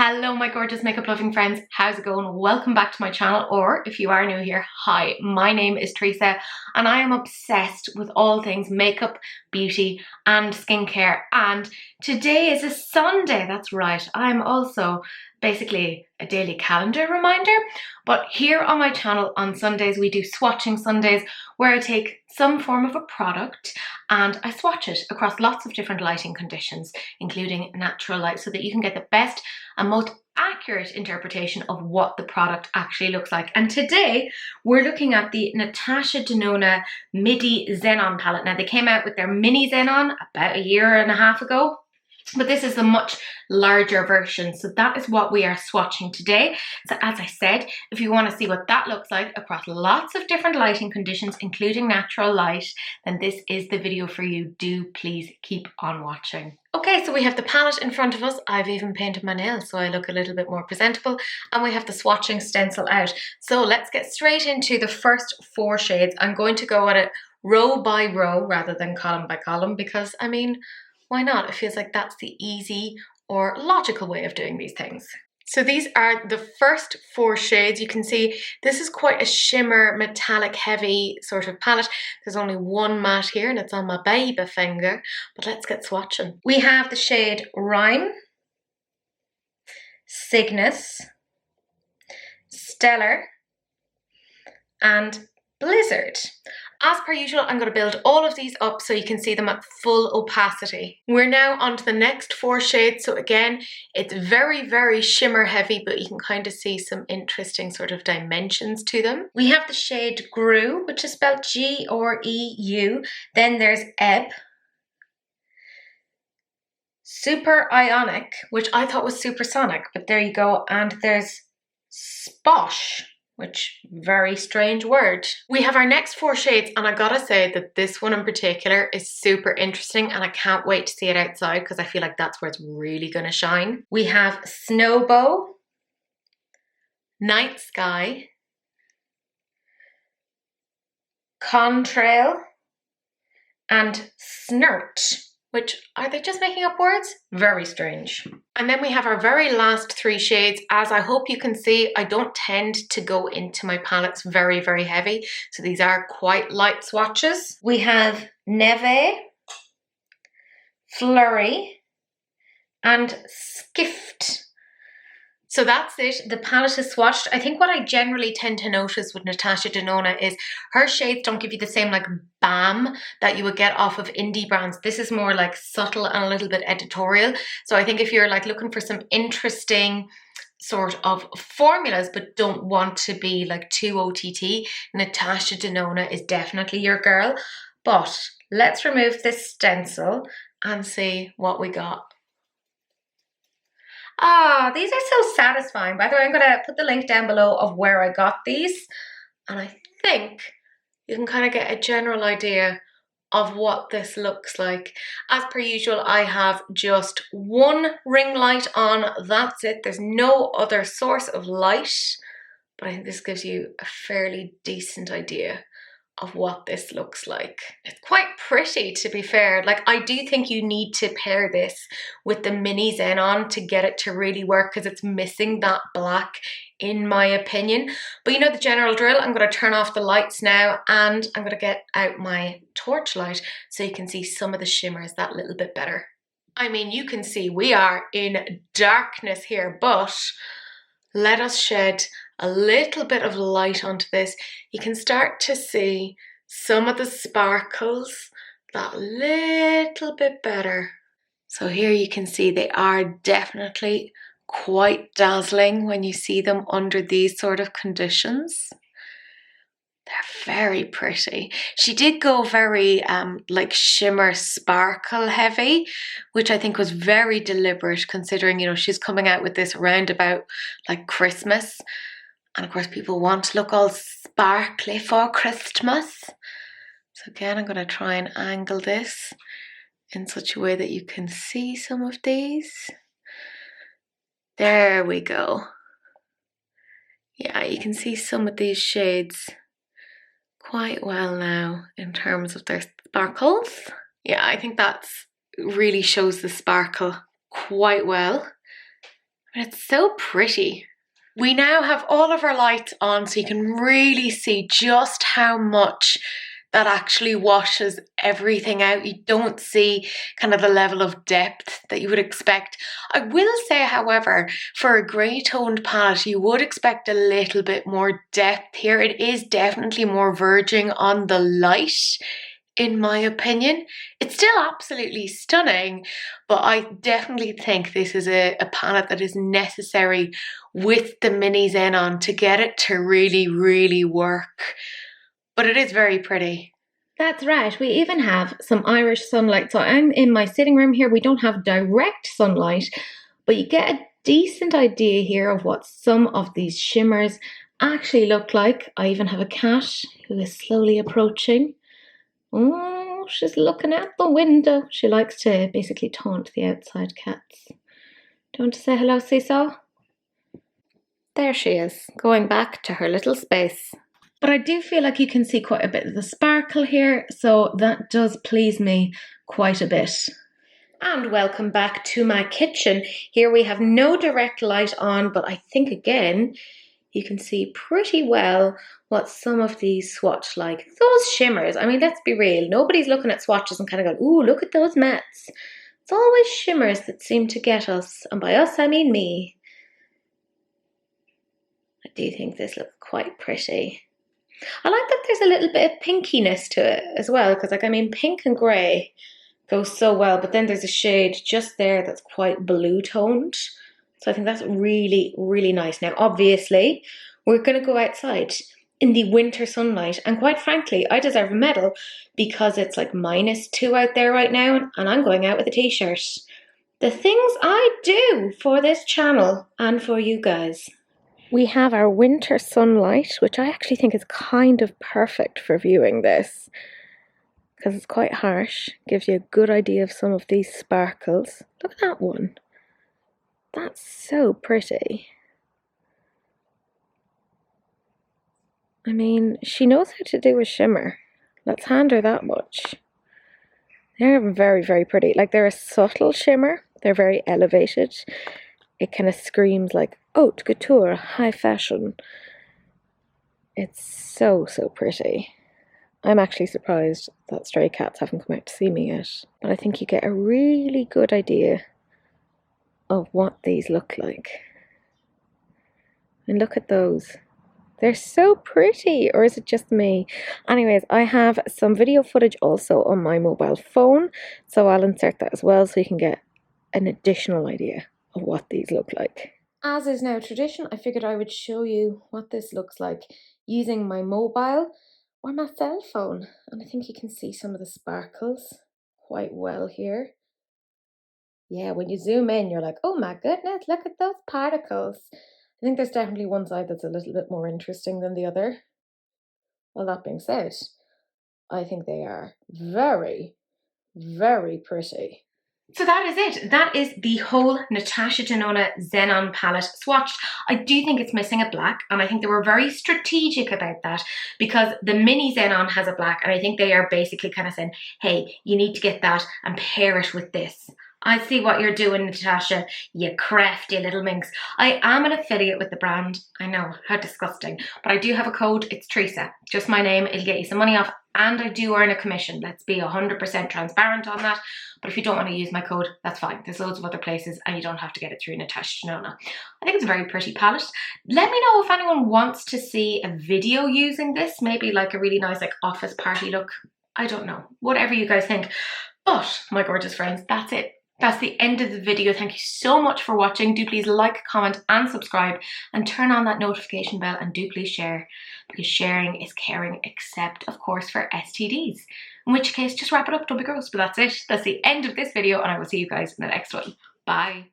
Hello my gorgeous makeup loving friends, how's it going? Welcome back to my channel, or if you are new here, hi, my name is Teresa and I am obsessed with all things makeup, beauty and skincare, and today is a Sunday. That's right, I'm also basically a daily calendar reminder, but here on my channel on Sundays we do swatching Sundays where I take some form of a product and I swatch it across lots of different lighting conditions, including natural light, so that you can get the best and most accurate interpretation of what the product actually looks like. And today we're looking at the Natasha Denona Midi Xenon palette. Now they came out with their mini Xenon about a year and a half ago, but this is a much larger version, so that is what we are swatching today. So as I said, if you want to see what that looks like across lots of different lighting conditions, including natural light, then this is the video for you. Do please keep on watching. Okay, so we have the palette in front of us. I've even painted my nails so I look a little bit more presentable, and we have the swatching stencil out. So let's get straight into the first 4 shades. I'm going to go at it row by row rather than column by column because, I mean, why not? It feels like that's the easy or logical way of doing these things. So these are the first 4 shades. You can see this is quite a shimmer, metallic, heavy sort of palette. There's only one matte here and it's on my baby finger, but let's get swatching. We have the shade Rhyme, Cygnus, Stellar, and Blizzard. As per usual, I'm going to build all of these up so you can see them at full opacity. We're now on to the next 4 shades. So again, it's very, very shimmer heavy, but you can kind of see some interesting sort of dimensions to them. We have the shade Grue, which is spelled G-R-E-U. Then there's Ebb, Super Ionic, which I thought was supersonic, but there you go. And there's Sposh, which very strange word. We have our next 4 shades, and I gotta say that this one in particular is super interesting and I can't wait to see it outside because I feel like that's where it's really gonna shine. We have Snowbow, Night Sky, Contrail, and Snert, which, are they just making up words? Very strange. And then we have our very last 3 shades. As I hope you can see, I don't tend to go into my palettes very, very heavy. So these are quite light swatches. We have Neve, Flurry, and Skift. So that's it. The palette is swatched. I think what I generally tend to notice with Natasha Denona is her shades don't give you the same like bam that you would get off of indie brands. This is more like subtle and a little bit editorial. So I think if you're like looking for some interesting sort of formulas but don't want to be like too OTT, Natasha Denona is definitely your girl. But let's remove this stencil and see what we got. Ah, these are so satisfying. By the way, I'm going to put the link down below of where I got these. And I think you can kind of get a general idea of what this looks like. As per usual, I have just one ring light on. That's it. There's no other source of light. But I think this gives you a fairly decent idea of what this looks like. It's quite pretty, to be fair. Like, I do think you need to pair this with the mini Xenon to get it to really work because it's missing that black in my opinion. But you know the general drill. I'm going to turn off the lights now and I'm going to get out my torchlight so you can see some of the shimmers that little bit better. I mean, you can see we are in darkness here, but let us shed a little bit of light onto this. You can start to see some of the sparkles that little bit better. So here you can see they are definitely quite dazzling when you see them under these sort of conditions. They're very pretty. She did go very like shimmer sparkle heavy, which I think was very deliberate considering, you know, she's coming out with this roundabout like Christmas. And of course people want to look all sparkly for Christmas. So again, I'm going to try and angle this in such a way that you can see some of these. There we go. Yeah, you can see some of these shades quite well now in terms of their sparkles. Yeah, I think that's really shows the sparkle quite well. It's so pretty. We now have all of our lights on so you can really see just how much that actually washes everything out. You don't see kind of the level of depth that you would expect. I will say, however, for a grey toned palette, you would expect a little bit more depth here. It is definitely more verging on the light, in my opinion. It's still absolutely stunning, but I definitely think this is a palette that is necessary with the mini Xenon to get it to really, really work. But it is very pretty. That's right. We even have some Irish sunlight. So I'm in my sitting room here. We don't have direct sunlight, but you get a decent idea here of what some of these shimmers actually look like. I even have a cat who is slowly approaching. Oh, she's looking out the window. She likes to basically taunt the outside cats. Do you want to say hello, Seesaw? There she is, going back to her little space. But I do feel like you can see quite a bit of the sparkle here, so that does please me quite a bit. And welcome back to my kitchen. Here we have no direct light on, but I think again, you can see pretty well what some of these swatch like. Those shimmers, I mean, let's be real. Nobody's looking at swatches and kind of going, ooh, look at those mattes. It's always shimmers that seem to get us. And by us, I mean me. I do think this looks quite pretty. I like that there's a little bit of pinkiness to it as well, because like, I mean, pink and grey goes so well, but then there's a shade just there that's quite blue toned. So I think that's really, really nice. Now, obviously, we're going to go outside in the winter sunlight. And quite frankly, I deserve a medal because it's like -2 out there right now. And I'm going out with a t-shirt. The things I do for this channel and for you guys. We have our winter sunlight, which I actually think is kind of perfect for viewing this. Because it's quite harsh. Gives you a good idea of some of these sparkles. Look at that one. That's so pretty. I mean, she knows how to do a shimmer. Let's hand her that much. They're very, very pretty. Like, they're a subtle shimmer. They're very elevated. It kind of screams like haute couture, high fashion. It's so, so pretty. I'm actually surprised that stray cats haven't come out to see me yet. But I think you get a really good idea of what these look like. And look at those. They're so pretty, or is it just me? Anyways, I have some video footage also on my mobile phone, so I'll insert that as well so you can get an additional idea of what these look like. As is now tradition, I figured I would show you what this looks like using my mobile or my cell phone. And I think you can see some of the sparkles quite well here. Yeah, when you zoom in, you're like, oh my goodness, look at those particles. I think there's definitely one side that's a little bit more interesting than the other. Well, that being said, I think they are very, very pretty. So that is it. That is the whole Natasha Denona Xenon palette swatched. I do think it's missing a black, and I think they were very strategic about that because the mini Xenon has a black, and I think they are basically kind of saying, hey, you need to get that and pair it with this. I see what you're doing, Natasha, you crafty little minx. I am an affiliate with the brand. I know, how disgusting. But I do have a code. It's Teresa. Just my name. It'll get you some money off. And I do earn a commission. Let's be 100% transparent on that. But if you don't want to use my code, that's fine. There's loads of other places and you don't have to get it through Natasha Denona. I think it's a very pretty palette. Let me know if anyone wants to see a video using this. Maybe like a really nice like office party look. I don't know. Whatever you guys think. But my gorgeous friends, that's it. That's the end of the video. Thank you so much for watching. Do please like, comment and subscribe and turn on that notification bell, and do please share because sharing is caring, except of course for STDs. In which case, just wrap it up, don't be gross. But that's it. That's the end of this video and I will see you guys in the next one. Bye.